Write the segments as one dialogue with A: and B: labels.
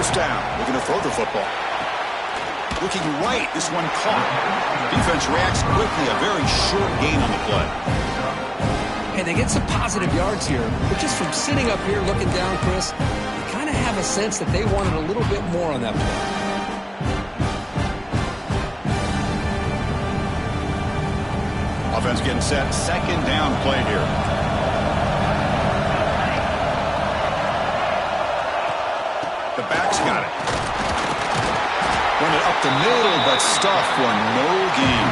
A: First down. Looking to throw the football. Looking right. This one caught. Defense reacts quickly. A very short gain on the play.
B: Hey, they get some positive yards here, but just from sitting up here looking down, Chris, you kind of have a sense that they wanted a little bit more on that play.
A: Offense getting set. Second down play here. The back's got it. Run it up the middle, but stuffed for no gain.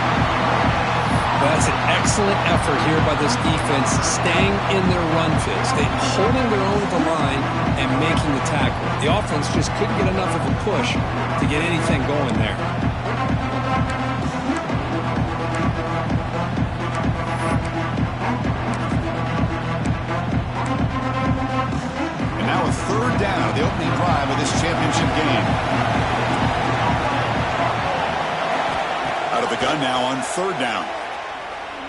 B: That's an excellent effort here by this defense, staying in their run fits. They're holding their own at the line and making the tackle. The offense just couldn't get enough of a push to get anything going there.
A: And now a third down, the opening drive of this championship game. Out of the gun now on third down.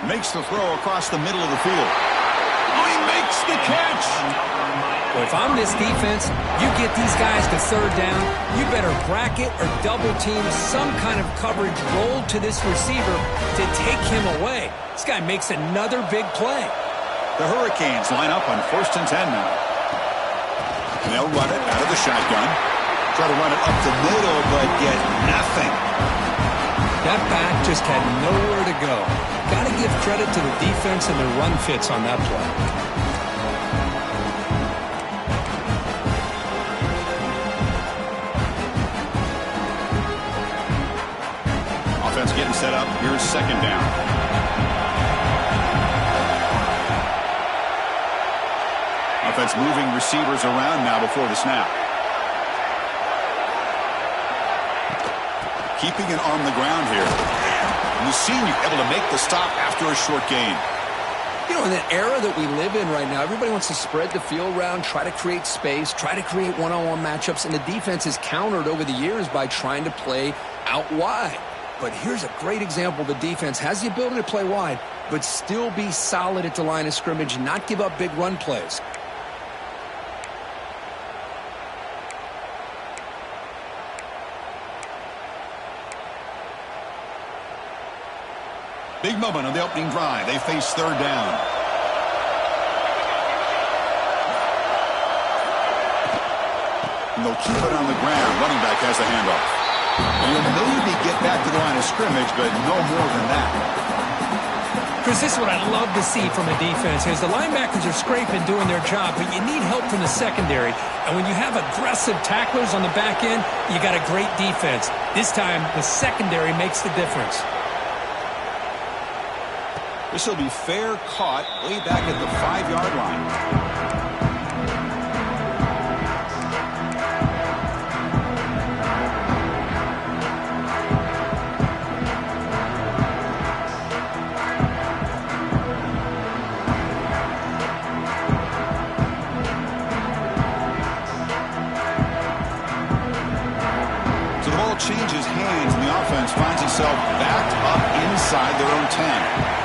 A: Makes the throw across the middle of the field. Oh, he makes the catch.
B: Well, if I'm this defense, you get these guys to third down, you better bracket or double team some kind of coverage roll to this receiver to take him away. This guy makes another big play.
A: The Hurricanes line up on 1st and 10 now. And they'll run it out of the shotgun. Try to run it up the middle, but get nothing.
B: That back just had nowhere to go. Got to give credit to the defense and their run fits on that play.
A: Offense getting set up. Here's second down. Offense moving receivers around now before the snap. Keeping it on the ground here. And the senior able to make the stop after a short gain.
B: You know, in the era that we live in right now, everybody wants to spread the field around, try to create space, try to create one-on-one matchups, and the defense is countered over the years by trying to play out wide. But here's a great example. The defense has the ability to play wide, but still be solid at the line of scrimmage, not give up big run plays.
A: Big moment on the opening drive. They face third down. And they'll keep it on the ground. Running back has the handoff. And he'll maybe get back to the line of scrimmage, but no more than that.
B: Chris, this is what I love to see from a defense is the linebackers are scraping, doing their job, but you need help from the secondary. And when you have aggressive tacklers on the back end, you got a great defense. This time, the secondary makes the difference.
A: This will be fair caught way back at the 5-yard line. So the ball changes hands and the offense finds itself backed up inside their own 10.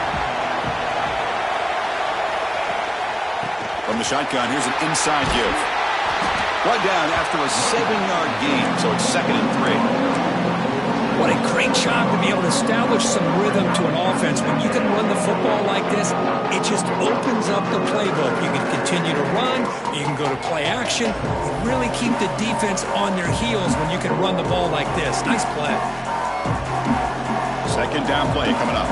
A: From the shotgun, here's an inside give. Brought down after a 7-yard gain, so it's 2nd and 3.
B: What a great job to be able to establish some rhythm to an offense. When you can run the football like this, it just opens up the playbook. You can continue to run, you can go to play action. You really keep the defense on their heels when you can run the ball like this. Nice play.
A: Second down play coming up.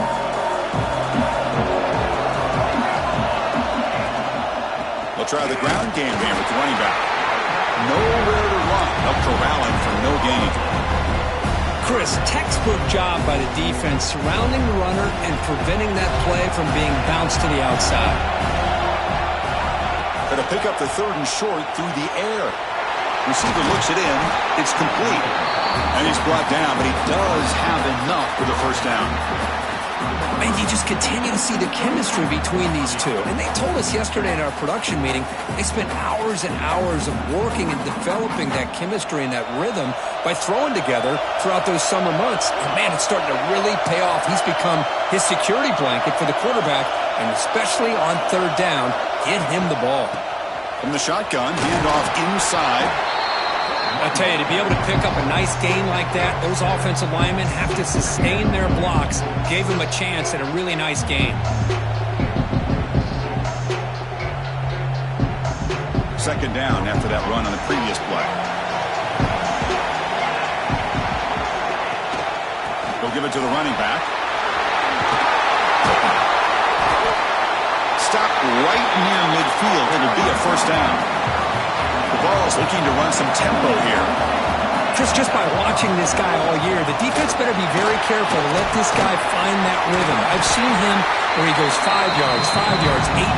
A: They'll try the ground game here with the running back. Nowhere to run. They'll corral him for no gain.
B: Chris, textbook job by the defense surrounding the runner and preventing that play from being bounced to the outside.
A: Going to pick up the 3rd and short through the air. Receiver looks it in. It's complete. And he's brought down, but he does have enough for the first down.
B: And you just continue to see the chemistry between these two. And they told us yesterday in our production meeting, they spent hours and hours of working and developing that chemistry and that rhythm by throwing together throughout those summer months. And man, it's starting to really pay off. He's become his security blanket for the quarterback, and especially on third down, get him the ball.
A: From the shotgun, handoff inside.
B: I tell you, to be able to pick up a nice gain like that, those offensive linemen have to sustain their blocks. Gave them a chance at a really nice game.
A: Second down after that run on the previous play. They'll give it to the running back. Stop right near midfield. It'll be a first down. The Vols looking to run some tempo here.
B: Chris, just by watching this guy all year, the defense better be very careful to let this guy find that rhythm. I've seen him where he goes 5 yards, 8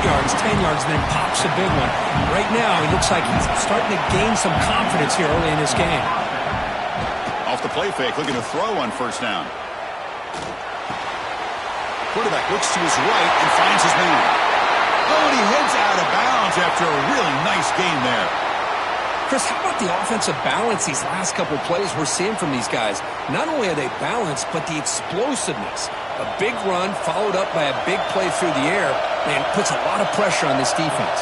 B: yards, 10 yards, and then pops a big one. Right now, it looks like he's starting to gain some confidence here early in this game.
A: Off the play fake, looking to throw on first down. Quarterback looks to his right and finds his man. Oh, and he heads out of bounds after a really nice game there.
B: Chris, how about the offensive balance these last couple plays we're seeing from these guys? Not only are they balanced, but the explosiveness. A big run followed up by a big play through the air, and puts a lot of pressure on this defense.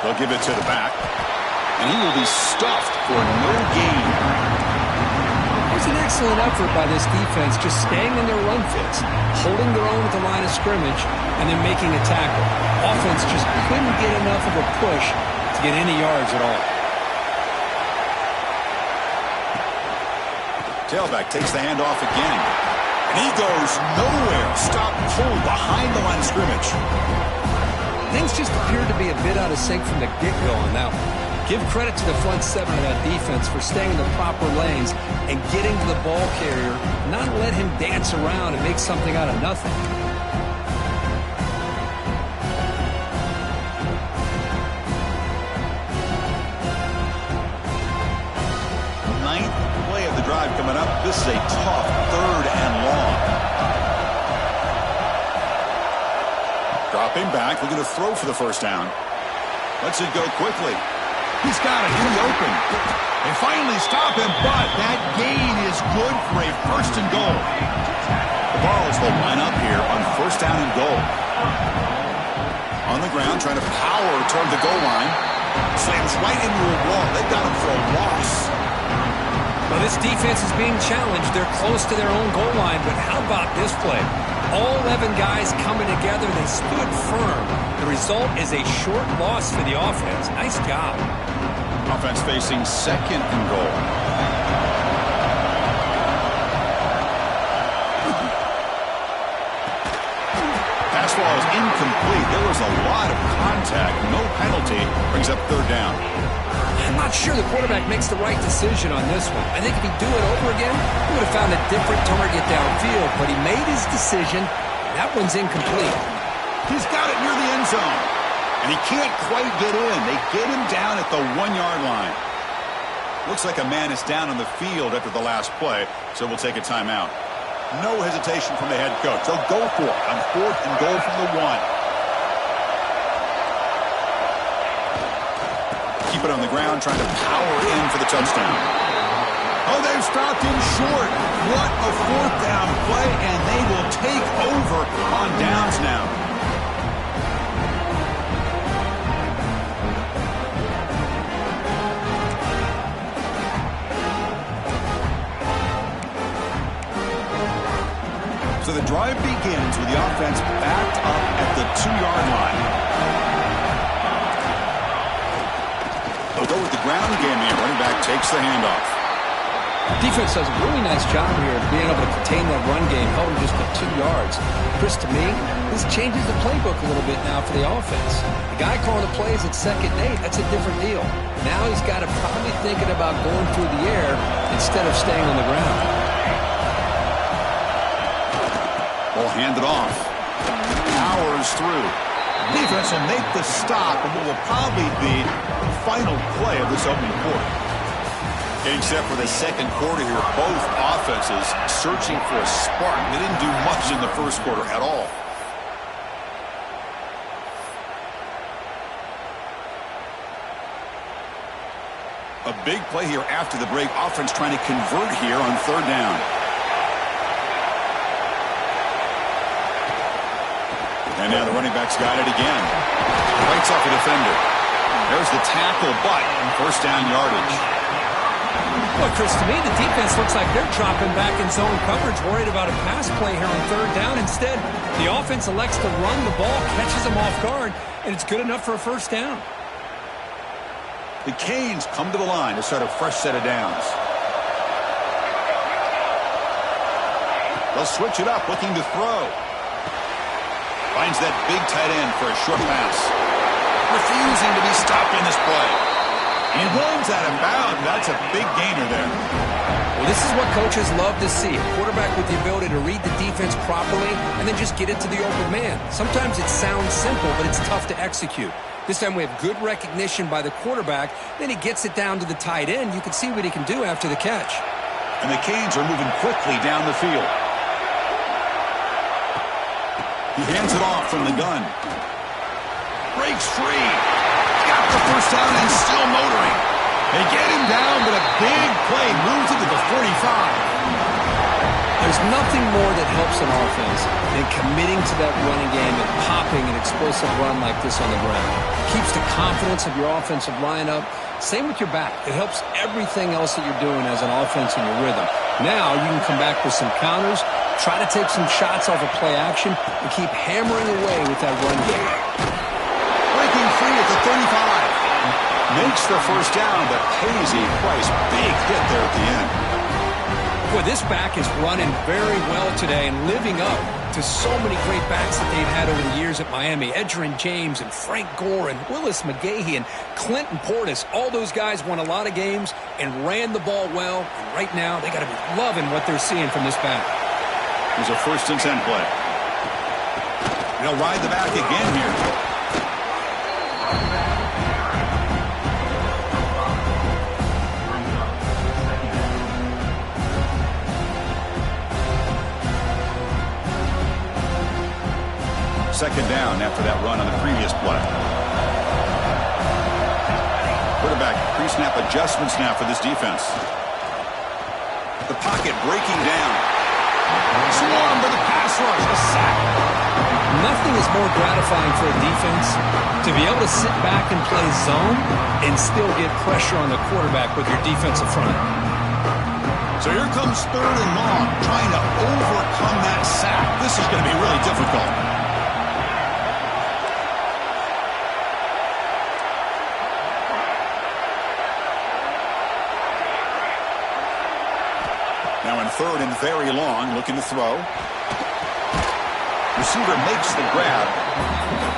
A: They'll give it to the back, and he will be stuffed for no gain.
B: It was an excellent effort by this defense, just staying in their run fits, holding their own at the line of scrimmage, and then making a tackle. Offense just couldn't get enough of a push to get any yards at all.
A: Tailback takes the handoff again, and he goes nowhere. Stop cold behind the line of scrimmage.
B: Things just appeared to be a bit out of sync from the get-go on that one. Give credit to the front seven of that defense for staying in the proper lanes and getting to the ball carrier, not let him dance around and make something out of nothing.
A: Ninth play of the drive coming up. This is a tough third and long. Dropping back, looking to throw for the first down. Lets it go quickly. He's got it in the open. They finally stop him, but that gain is good for a first and goal. The Vols will line up here on first down and goal. On the ground, trying to power toward the goal line. Slams right into a wall. They got him for a loss.
B: Well, this defense is being challenged. They're close to their own goal line, but how about this play? All 11 guys coming together. They stood firm. The result is a short loss for the offense. Nice job.
A: Offense facing second and goal. Pass ball is incomplete. There was a lot of contact. No penalty. Brings up third down.
B: I'm not sure the quarterback makes the right decision on this one. I think if he'd do it over again, he would have found a different target downfield, but he made his decision. That one's incomplete.
A: He's got it near the end zone, and he can't quite get in. They get him down at the 1-yard line. Looks like a man is down on the field after the last play, so we'll take a timeout. No hesitation from the head coach. They'll go for it on fourth and goal from the 1. Keep it on the ground, trying to power in for the touchdown. Oh, they've stopped him short. What a fourth down play, and they will take over on downs now. So the drive begins with the offense backed up at the 2-yard line. They'll go with the ground game here. Running back takes the handoff.
B: Defense does a really nice job here of being able to contain that run game, held him just to 2 yards. Chris, to me, this changes the playbook a little bit now for the offense. The guy calling the plays at second and 8, that's a different deal. Now he's got to probably thinking about going through the air instead of staying on the ground.
A: Ball handed off. Powers through. Defense will make the stop, and what will probably be the final play of this opening quarter. Getting set for the second quarter here, both offenses searching for a spark. They didn't do much in the first quarter at all. A big play here after the break. Offense trying to convert here on third down. And now the running back's got it again. Fights off a defender. There's the tackle, but first down yardage.
B: Well, Chris, to me, the defense looks like they're dropping back in zone coverage, worried about a pass play here on third down. Instead, the offense elects to run the ball, catches them off guard, and it's good enough for a first down.
A: The Canes come to the line to start a fresh set of downs. They'll switch it up, looking to throw. Finds that big tight end for a short pass. Refusing to be stopped on this play. And runs out of bounds. That's a big gainer there.
B: Well, this is what coaches love to see. A quarterback with the ability to read the defense properly and then just get it to the open man. Sometimes it sounds simple, but it's tough to execute. This time we have good recognition by the quarterback. Then he gets it down to the tight end. You can see what he can do after the catch.
A: And the Canes are moving quickly down the field. He hands it off from the gun. Breaks free. Got the first down and still motoring. They get him down, but a big play moves it to the 45.
B: There's nothing more that helps an offense than committing to that running game and popping an explosive run like this on the ground. It keeps the confidence of your offensive lineup. Same with your back. It helps everything else that you're doing as an offense in your rhythm. Now you can come back with some counters, try to take some shots off of play action, and keep hammering away with that run game.
A: Breaking free at the 35. Makes the first down, but pays a price. Big hit there at the end.
B: Boy, this back is running very well today and living up to so many great backs that they've had over the years at Miami. Edgerrin James and Frank Gore and Willis McGahee and Clinton Portis. All those guys won a lot of games and ran the ball well. And right now, they got to be loving what they're seeing from this back.
A: Here's a 1st and 10 play. They'll ride the back again here. Second down after that run on the previous play. Quarterback pre-snap adjustments now for this defense. The pocket breaking down. Swarm with a pass rush, a sack.
B: Nothing is more gratifying for a defense to be able to sit back and play zone and still get pressure on the quarterback with your defensive front.
A: So here comes 3rd and long, trying to overcome that sack. This is going to be really difficult. Now in 3rd and very long, looking to throw. Receiver makes the grab.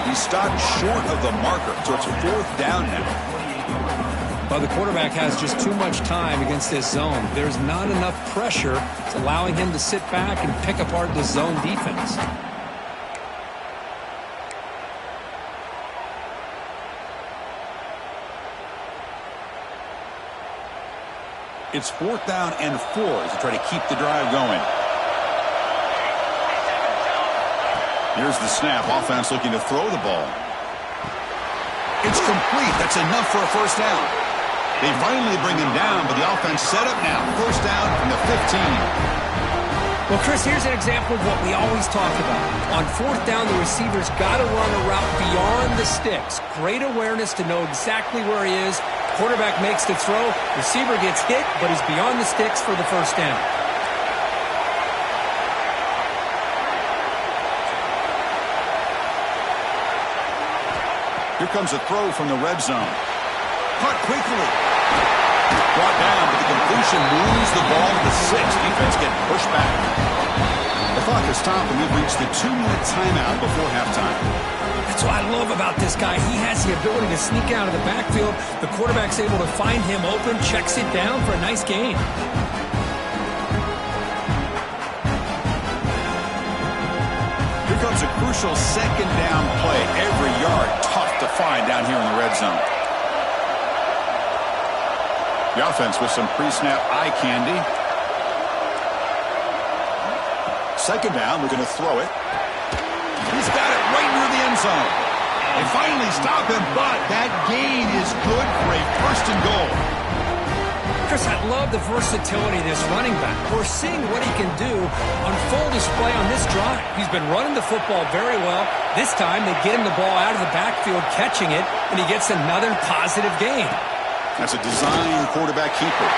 A: He stopped short of the marker, so it's 4th down now.
B: But the quarterback has just too much time against this zone. There's not enough pressure. It's allowing him to sit back and pick apart this zone defense.
A: It's 4th down and 4 to try to keep the drive going. Here's the snap. Offense looking to throw the ball. It's complete. That's enough for a first down. They finally bring him down, but the offense set up now. First down from the 15.
B: Well, Chris, here's an example of what we always talk about. On 4th down, the receiver's got to run a route beyond the sticks. Great awareness to know exactly where he is. Quarterback makes the throw. Receiver gets hit, but is beyond the sticks for the first down.
A: Here comes a throw from the red zone. Caught quickly. Brought down, but the completion moves the ball to the 6. Defense getting pushed back. The clock is stopped, and we've reached the 2-minute timeout before halftime.
B: That's what I love about this guy. He has the ability to sneak out of the backfield. The quarterback's able to find him open, checks it down for a nice gain.
A: Here comes a crucial 2nd down play. Every yard tough to find down here in the red zone. The offense with some pre-snap eye candy. 2nd down, we're going to throw it. He's got it right near the end zone. They finally stop him, but that gain is good for a 1st and goal.
B: Chris, I love the versatility of this running back. We're seeing what he can do on full display on this drive. He's been running the football very well. This time, they get him the ball out of the backfield, catching it, and he gets another positive gain.
A: That's a design quarterback keeper.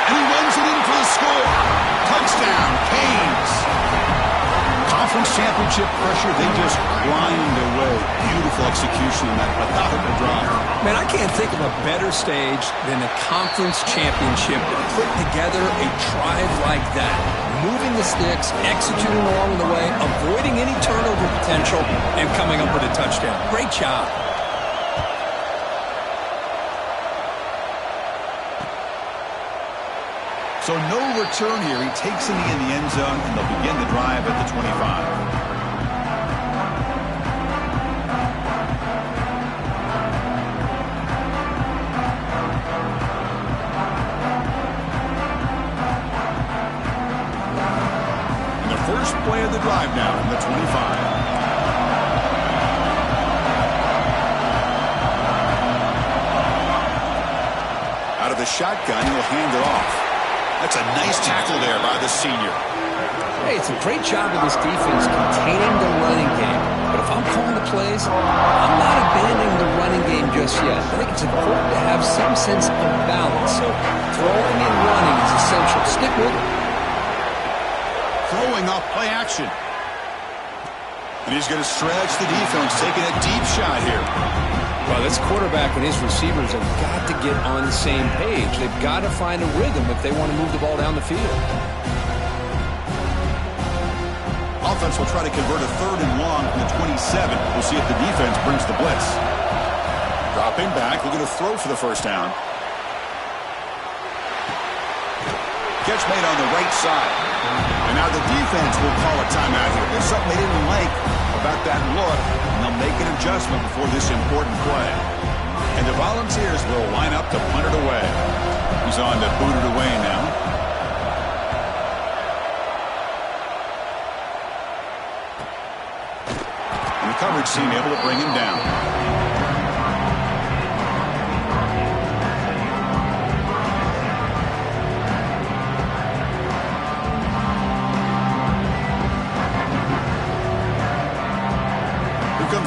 A: And he runs it in for the score. Touchdown, Canes. Conference championship pressure, they just grind away. Beautiful execution in that methodical drive.
B: Man, I can't think of a better stage than the conference championship to put together a drive like that. Moving the sticks, executing along the way, avoiding any turnover potential, and coming up with a touchdown. Great job.
A: So no return here. He takes in the end zone, and they'll begin the drive at the 25. And the first play of the drive now from the 25. Out of the shotgun, he'll hand it off. That's a nice tackle there by the senior.
B: Hey, it's a great job of this defense containing the running game. But if I'm calling the plays, I'm not abandoning the running game just yet. I think it's important to have some sense of balance. So throwing and running is essential. Stick with it.
A: Throwing off play action. And he's going to stretch the defense, taking a deep shot here.
B: Well, this quarterback and his receivers have got to get on the same page. They've got to find a rhythm if they want to move the ball down the field.
A: Offense will try to convert a 3rd and long from the 27. We'll see if the defense brings the blitz. Dropping back, looking to throw for the first down. Catch made on the right side. And now the defense will call a timeout here. There's something they didn't like about that look, and they'll make an adjustment before this important play. And the Volunteers will line up to punt it away. He's on to boot it away now. And the coverage team able to bring him down.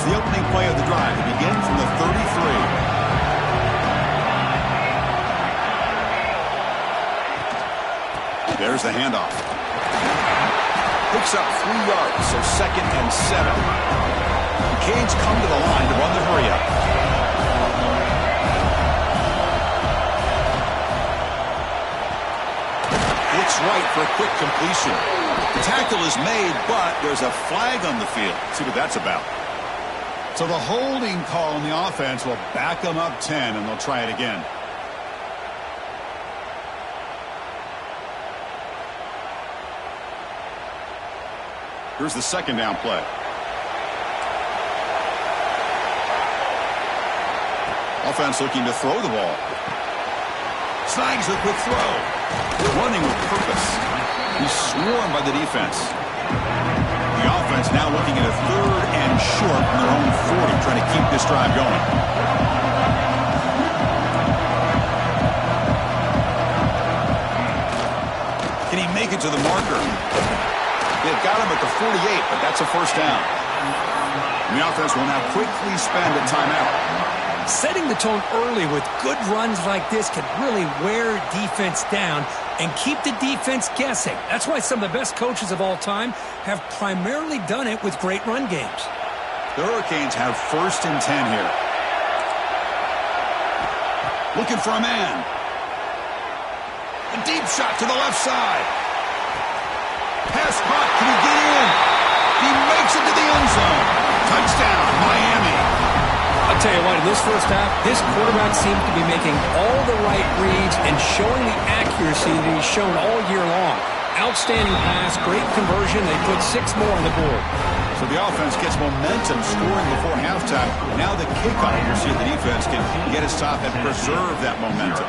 A: The opening play of the drive to begin from the 33. There's the handoff. Picks up 3 yards, so 2nd and 7. The Canes come to the line to run the hurry-up. Looks right for a quick completion. The tackle is made, but there's a flag on the field. Let's see what that's about. So the holding call on the offense will back them up 10, and they'll try it again. Here's the 2nd down play. Offense looking to throw the ball. Snags the quick throw. Running with purpose. He's swarmed by the defense. The offense now looking at a 3rd and short from their own 40, trying to keep this drive going. Can he make it to the marker? They've got him at the 48, but that's a first down. And the offense will now quickly spend a timeout.
B: Setting the tone early with good runs like this can really wear defense down and keep the defense guessing. That's why some of the best coaches of all time have primarily done it with great run games.
A: The Hurricanes have 1st and 10 here. Looking for a man. A deep shot to the left side. Pass caught. Can he get in? He makes it to the end zone. Touchdown, Miami.
B: I'll tell you what, in this first half, this quarterback seemed to be making all the right reads and showing the accuracy that he's shown all year long. Outstanding pass, great conversion. They put 6 more on the board.
A: So the offense gets momentum scoring before halftime. Now the kickoff. You'll see if the defense can get a stop and preserve that momentum.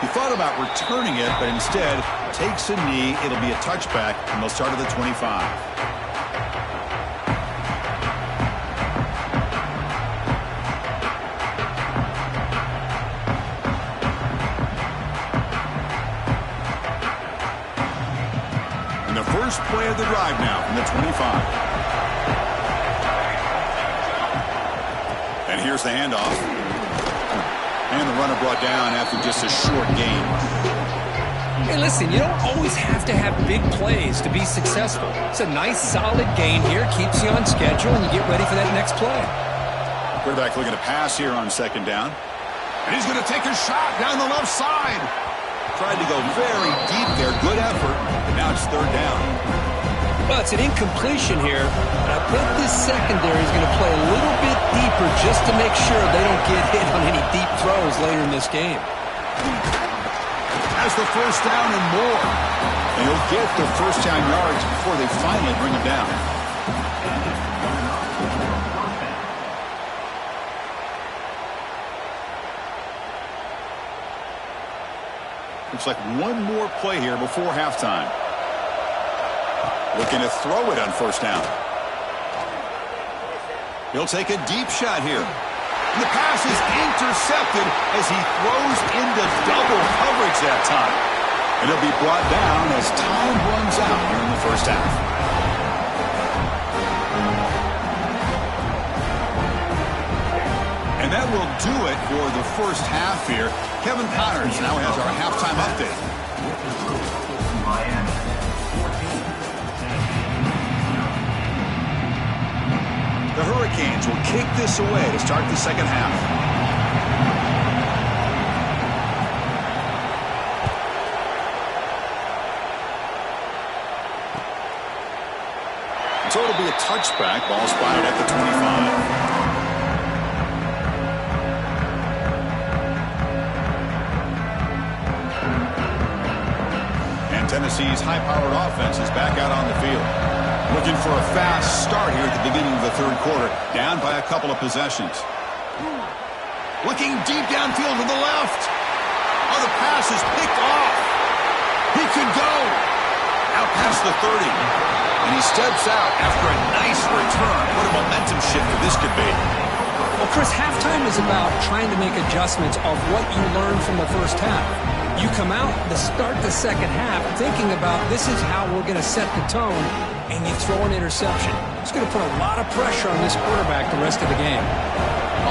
A: He thought about returning it, but instead takes a knee. It'll be a touchback, and they'll start at the 25. of the drive now from the 25. And here's the handoff. And the runner brought down after just a short gain.
B: Hey, listen, you don't always have to have big plays to be successful. It's a nice, solid gain here. Keeps you on schedule, and you get ready for that next play.
A: Quarterback looking to pass here on second down. And he's going to take a shot down the left side. Tried to go very deep there. Good effort. And now it's third down.
B: Well, it's an incompletion here. But I bet this secondary is going to play a little bit deeper just to make sure they don't get hit on any deep throws later in this game.
A: Has the first down and more. And he'll get the first down yards before they finally bring him down. Looks like one more play here before halftime. Looking to throw it on first down. He'll take a deep shot here. The pass is intercepted as he throws into double coverage that time. And he'll be brought down as time runs out here in the first half. And that will do it for the first half here. Kevin Connors now has our halftime update. The Hurricanes will kick this away to start the second half. So it'll be a touchback. Ball spotted at the 25. Tennessee's high-powered offense is back out on the field. Looking for a fast start here at the beginning of the third quarter. Down by a couple of possessions. Looking deep downfield to the left. Oh, the pass is picked off. He could go. Out past the 30. And he steps out after a nice return. What a momentum shifter this could be.
B: Well, Chris, halftime is about trying to make adjustments of what you learned from the first half. You come out to start the second half thinking about this is how we're going to set the tone, and you throw an interception. It's going to put a lot of pressure on this quarterback the rest of the game.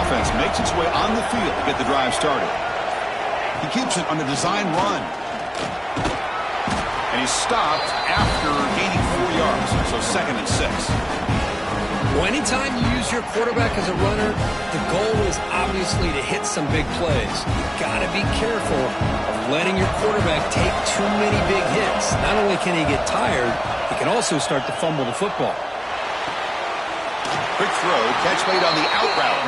A: Offense makes its way on the field to get the drive started. He keeps it on a design run. And he's stopped after gaining 4 yards, so 2nd and 6.
B: Well, anytime you use your quarterback as a runner, the goal is obviously to hit some big plays. You've got to be careful of letting your quarterback take too many big hits. Not only can he get tired, he can also start to fumble the football.
A: Quick throw, catch made on the out route.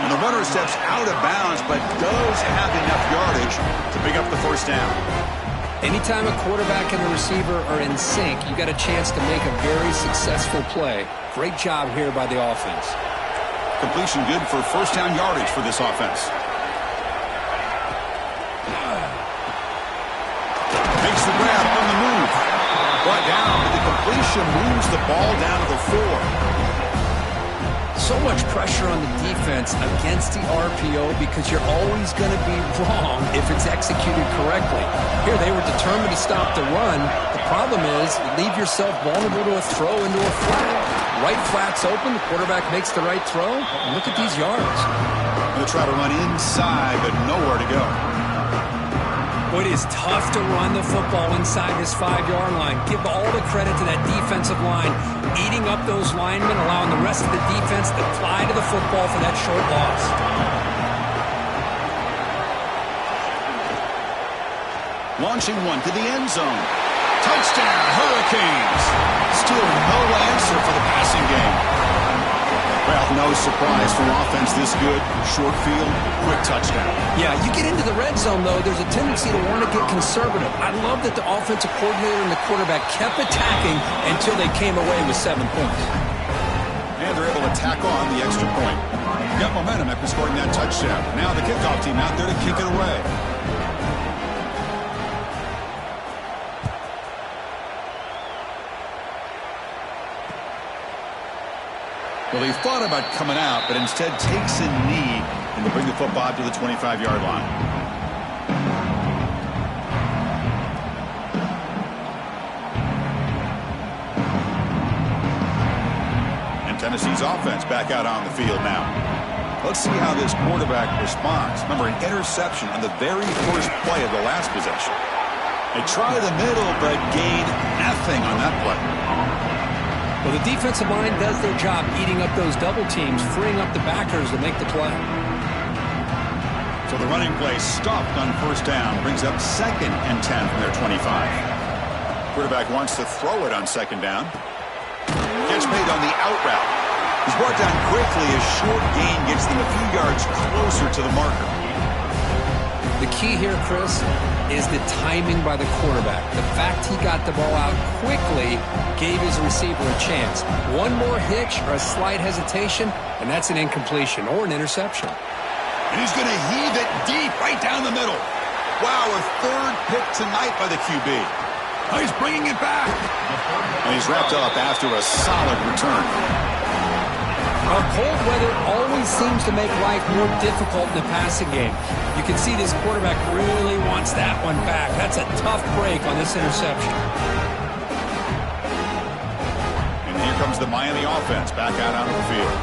A: And the runner steps out of bounds, but does have enough yardage to pick up the first down.
B: Anytime a quarterback and a receiver are in sync, you got a chance to make a very successful play. Great job here by the offense.
A: Completion good for first down yardage for this offense. Makes the grab on the move. Brought down, but the completion moves the ball down to the 4.
B: So much pressure on the defense against the RPO because you're always going to be wrong if it's executed correctly. Here they were determined to stop the run. The problem is you leave yourself vulnerable to a throw into a flat. Right flat's open, the quarterback makes the right throw. Look at these yards.
A: They'll try to run inside, but nowhere to go.
B: It is tough to run the football inside this 5-yard line. Give all the credit to that defensive line, eating up those linemen, allowing the rest of the defense to fly to the football for that short loss.
A: Launching one to the end zone. Touchdown, Hurricanes. Still no answer for the passing game. Well, no surprise from offense this good. Short field, quick touchdown.
B: Yeah, you get into the red zone, though, there's a tendency to want to get conservative. I love that the offensive coordinator and the quarterback kept attacking until they came away with 7 points.
A: And they're able to tack on the extra point. Got momentum after scoring that touchdown. Now the kickoff team out there to kick it away. Well, he thought about coming out, but instead takes a knee and will bring the football to the 25-yard line. Tennessee's offense back out on the field now. Let's see how this quarterback responds. Remember, an interception on the very first play of the last possession. They try the middle, but gain nothing on that play.
B: Well, the defensive line does their job eating up those double teams, freeing up the backers to make the play.
A: So the running play stopped on first down, brings up 2nd and 10 from their 25. Quarterback wants to throw it on 2nd down. Gets made on the out route. He's brought down quickly. A short gain gets them a few yards closer to the marker.
B: The key here, Chris, is the timing by the quarterback. The fact he got the ball out quickly gave his receiver a chance. One more hitch or a slight hesitation, and that's an incompletion or an interception.
A: And he's going to heave it deep right down the middle. Wow, a 3rd pick tonight by the QB. Oh, he's bringing it back. And he's wrapped up after a solid return.
B: Well, cold weather always seems to make life more difficult in the passing game. You can see this quarterback really wants that one back. That's a tough break on this interception.
A: And here comes the Miami offense back out onto the field.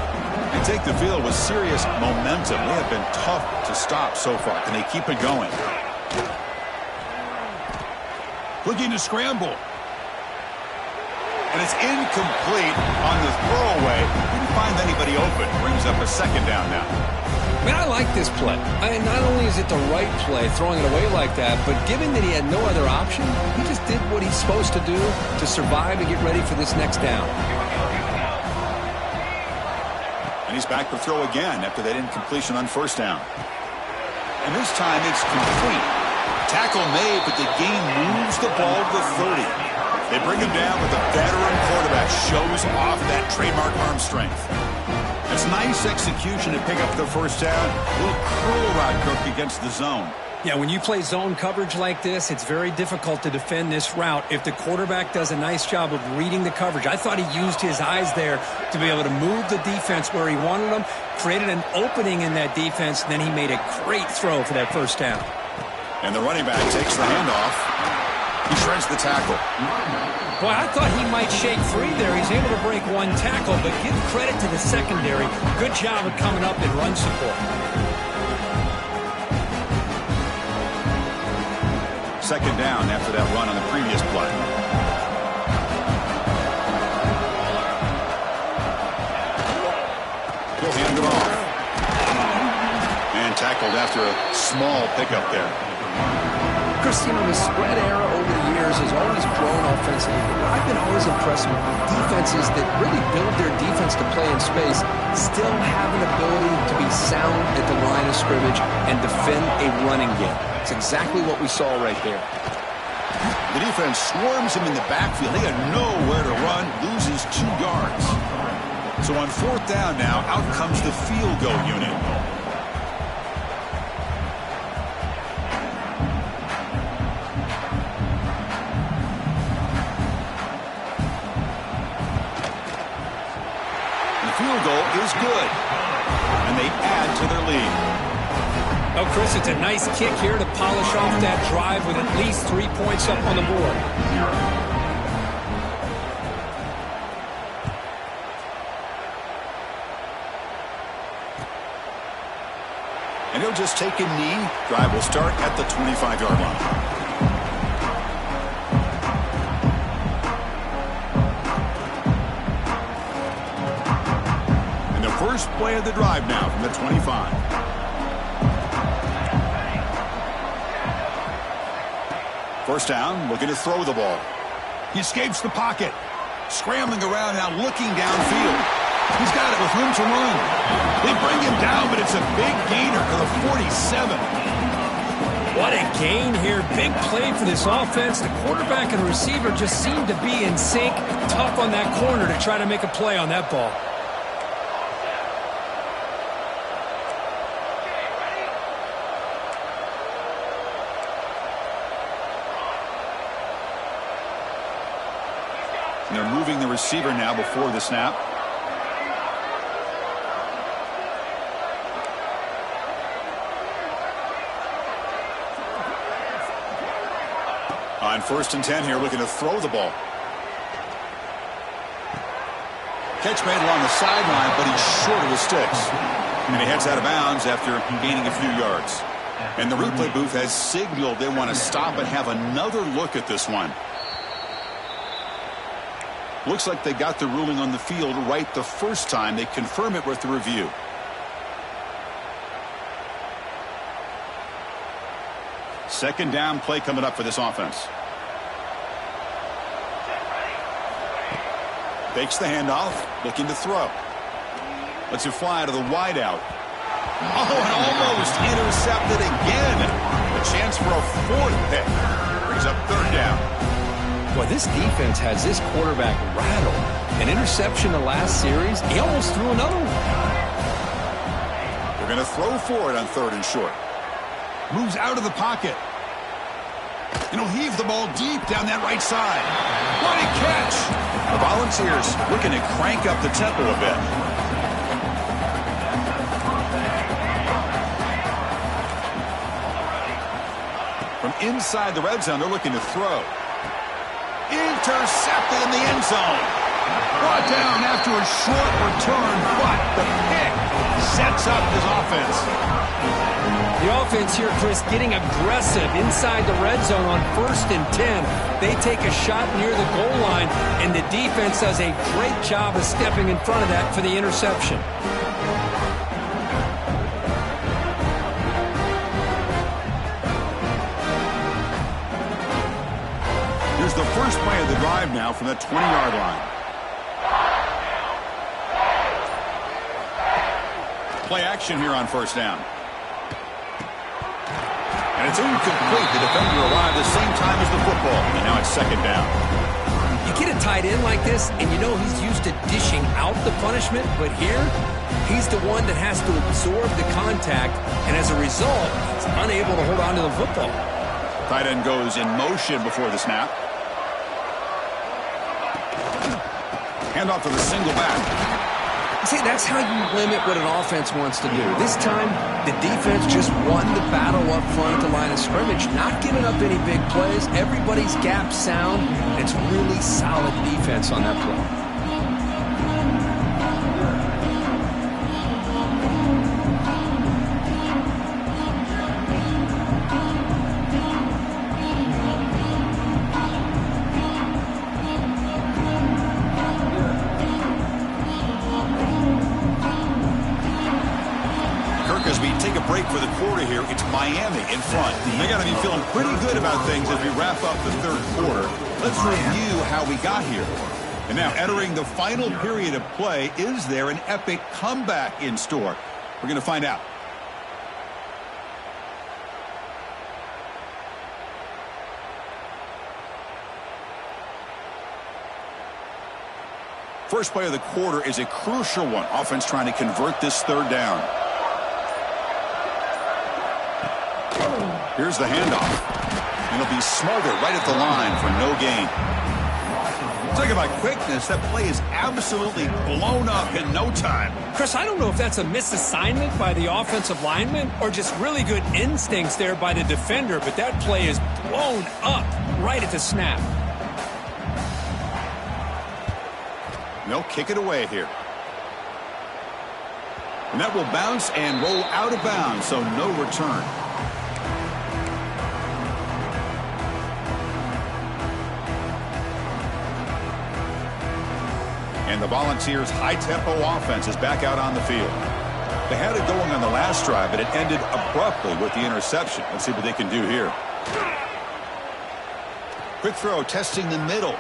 A: They take the field with serious momentum. They have been tough to stop so far. Can they keep it going? Looking to scramble. And it's incomplete on the throwaway. Didn't find anybody open. Brings up a 2nd down now.
B: Man, I like this play. Not only is it the right play, throwing it away like that, but given that he had no other option, he just did what he's supposed to do to survive and get ready for this next down.
A: And he's back to throw again after that incompletion on first down. And this time it's complete. Tackle made, but the gain moves the ball to the 30. They bring him down, but the veteran quarterback shows off that trademark arm strength. It's nice execution to pick up the first down. A little curl route, Cook, against the zone.
B: Yeah, when you play zone coverage like this, it's very difficult to defend this route if the quarterback does a nice job of reading the coverage. I thought he used his eyes there to be able to move the defense where he wanted them, created an opening in that defense, and then he made a great throw for that first down.
A: And the running back takes the handoff. He shreds the tackle.
B: Boy, I thought he might shake free there. He's able to break one tackle, but give credit to the secondary. Good job of coming up in run support.
A: 2nd down after that run on the previous play. He'll hand it off. And tackled after a small pickup there.
B: Chris, you know, the spread era over the years has always grown offensively. I've been always impressed with defenses that really build their defense to play in space, still have an ability to be sound at the line of scrimmage and defend a running game. It's exactly what we saw right there.
A: The defense swarms him in the backfield. He had nowhere to run, loses 2 yards. So on 4th down now, out comes the field goal unit. Field goal is good, and they add to their lead.
B: Oh, Chris, it's a nice kick here to polish off that drive with at least 3 points up on the board.
A: And he'll just take a knee. Drive will start at the 25-yard line. First play of the drive now from the 25. First down, looking to throw the ball. He escapes the pocket. Scrambling around now, looking downfield. He's got it with room to run. They bring him down, but it's a big gainer to the 47.
B: What a gain here. Big play for this offense. The quarterback and the receiver just seem to be in sync. Tough on that corner to try to make a play on that ball. And they're moving the receiver now before the snap. On 1st and 10 here, looking to throw the ball.
A: Catch made along the sideline, but he's short of his sticks. And he heads out of bounds after gaining a few yards. And the replay booth has signaled they want to stop and have another look at this one. Looks like they got the ruling on the field right the first time. They confirm it with the review. Second down play coming up for this offense. Takes the handoff, looking to throw. Lets it fly to the wideout. Oh, and almost intercepted again. A chance for a fourth pick. Brings up third down.
B: Well, this defense has this quarterback rattled. An interception the last series. He almost threw another one.
A: They're going to throw for it on third and short. Moves out of the pocket. And he'll heave the ball deep down that right side. What a catch! The Volunteers looking to crank up the tempo a bit. From inside the red zone, they're looking to throw. Intercepted in the end zone. Brought down after a short return, but the pick sets up his offense.
B: The offense here, Chris, getting aggressive inside the red zone on 1st and 10. They take a shot near the goal line, and the defense does a great job of stepping in front of that for the interception.
A: Here's the first play of the drive now from the 20-yard line. Play action here on first down. And it's incomplete. The defender arrived the same time as the football. And now it's second down.
B: You get a tight end like this, and you know he's used to dishing out the punishment. But here, he's the one that has to absorb the contact. And as a result, he's unable to hold on to the football.
A: Tight end goes in motion before the snap. Handoff to the single back.
B: See, that's how you limit what an offense wants to do. This time, the defense just won the battle up front at the line of scrimmage, not giving up any big plays. Everybody's gap sound. It's really solid defense on that play.
A: Break for the quarter here. It's Miami in front. They got to be feeling pretty good about things as we wrap up the third quarter. Let's review how we got here. And now entering the final period of play, is there an epic comeback in store? We're going to find out. First play of the quarter is a crucial one. Offense trying to convert this third down. Here's the handoff. And it'll be smothered right at the line for no gain. Talk about quickness. That play is absolutely blown up in no time.
B: Chris, I don't know if that's a misassignment by the offensive lineman or just really good instincts there by the defender, but that play is blown up right at the snap.
A: They'll kick it away here. And that will bounce and roll out of bounds, so no return. And the Volunteers' high-tempo offense is back out on the field. They had it going on the last drive, but it ended abruptly with the interception. Let's see what they can do here. Quick throw, testing the middle.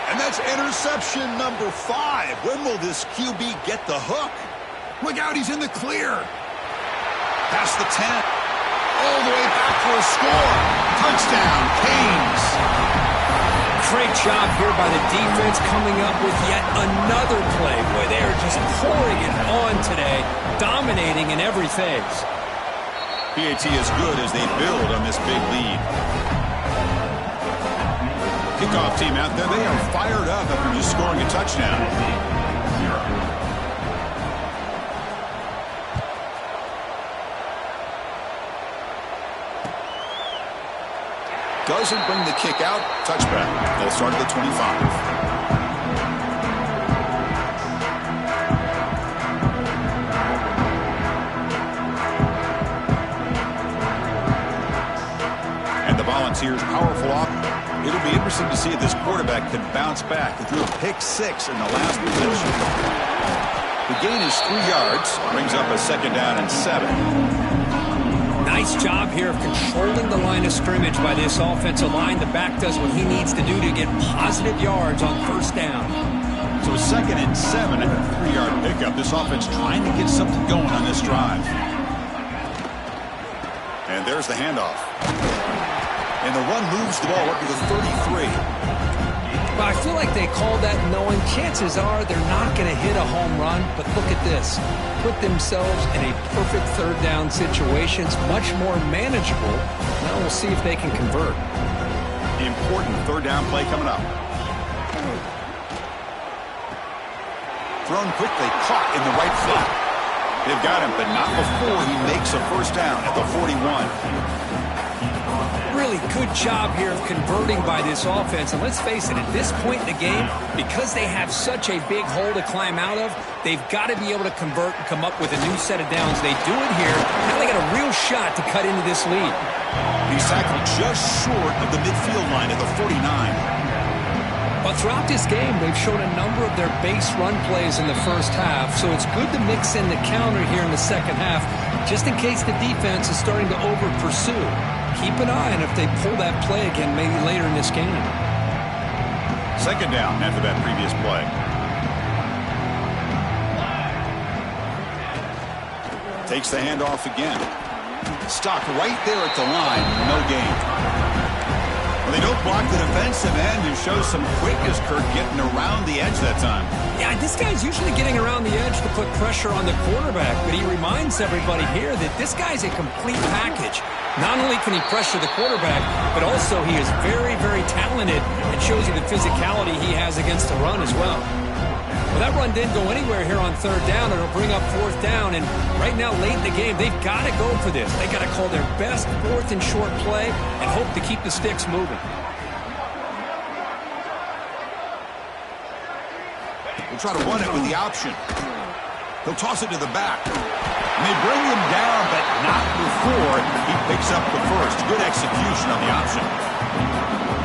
A: And that's interception number 5. When will this QB get the hook? Look out, he's in the clear. Past the 10. All the way back for a score. Touchdown, Canes.
B: Great job here by the defense coming up with yet another play. Boy, they are just pouring it on today, dominating in every phase.
A: PAT is good as they build on this big lead. Kickoff team out there, they are fired up after just scoring a touchdown. Doesn't bring the kick out. Touchback. They'll start at the 25. offense here is powerful off. It'll be interesting to see if this quarterback can bounce back. He threw a pick-6 in the last possession. The gain is 3 yards, brings up a 2nd down and 7.
B: Nice job here of controlling the line of scrimmage by this offensive line. The back does what he needs to do to get positive yards on 1st down.
A: So a 2nd and 7 and a 3-yard pickup. This offense trying to get something going on this drive. And there's the handoff. And the run moves the ball up to the 33.
B: Well, I feel like they called that knowing chances are they're not going to hit a home run. But look at this. Put themselves in a perfect 3rd down situation. It's much more manageable. Now we'll see if they can convert.
A: Important 3rd down play coming up. Thrown quickly, caught in the right foot. They've got him, but not before he makes a 1st down at the 41.
B: Really good job here of converting by this offense. And let's face it, at this point in the game, because they have such a big hole to climb out of, they've got to be able to convert and come up with a new set of downs. They do it here. Now they got a real shot to cut into this lead.
A: He's tackled just short of the midfield line at the 49.
B: But throughout this game, they've shown a number of their base run plays in the 1st half, so it's good to mix in the counter here in the 2nd half, just in case the defense is starting to over-pursue. Keep an eye on if they pull that play again maybe later in this game.
A: 2nd down after that previous play. Takes the handoff again. Stopped right there at the line, no gain. Well, they don't block the defensive end and show some quickness, Kirk, getting around the edge that time.
B: Yeah, this guy's usually getting around the edge to put pressure on the quarterback, but he reminds everybody here that this guy's a complete package. Not only can he pressure the quarterback, but also he is very, very talented and shows you the physicality he has against the run as well. Well, that run didn't go anywhere here on 3rd down. It'll bring up 4th down, and right now, late in the game, they've got to go for this. They've got to call their best 4th and short play and hope to keep the sticks moving.
A: We'll try to run it with the option. He'll toss it to the back. And they bring him down, but not before he picks up the 1st. Good execution on the option.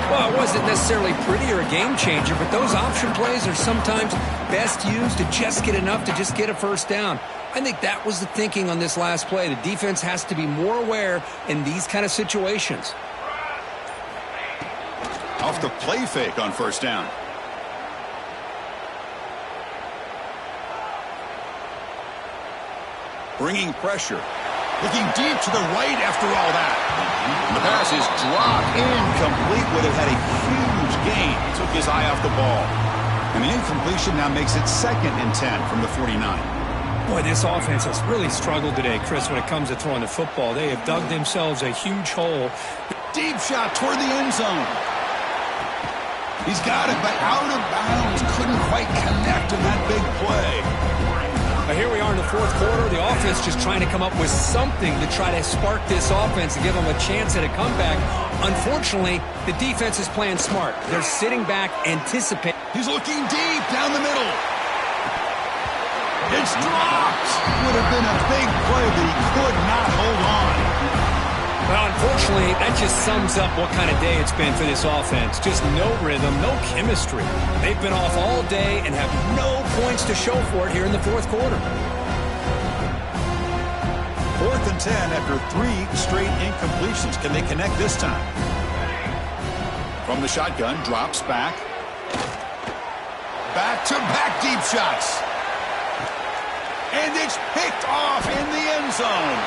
B: Well, it wasn't necessarily pretty or a game changer, but those option plays are sometimes best used to just get enough to just get a 1st down. I think that was the thinking on this last play. The defense has to be more aware in these kind of situations.
A: Off the play fake on 1st down. Bringing pressure. Looking deep to the right after all that. The pass is dropped. Incomplete. Would have had a huge gain. Took his eye off the ball. And the incompletion now makes it 2nd and 10 from the 49.
B: Boy, this offense has really struggled today, Chris, when it comes to throwing the football. They have dug themselves a huge hole.
A: Deep shot toward the end zone. He's got it, but out of bounds. Couldn't quite connect in that big play.
B: But here we are in the 4th quarter. The offense just trying to come up with something to try to spark this offense and give them a chance at a comeback. Unfortunately, the defense is playing smart. They're sitting back, anticipating.
A: He's looking deep down the middle. It's dropped. Would have been a big play, but he could not hold on.
B: Well, unfortunately, that just sums up what kind of day it's been for this offense. Just no rhythm, no chemistry. They've been off all day and have no points to show for it here in the 4th quarter.
A: 4th and 10 after 3 straight incompletions. Can they connect this time? From the shotgun, drops back. Back-to-back deep shots. And it's picked off in the end zone.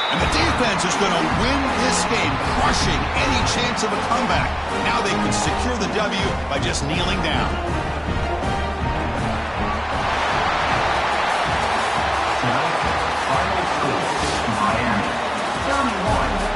A: And the defense is going to win this game, crushing any chance of a comeback. Now they can secure the W by just kneeling down.
C: Final score, Miami 31,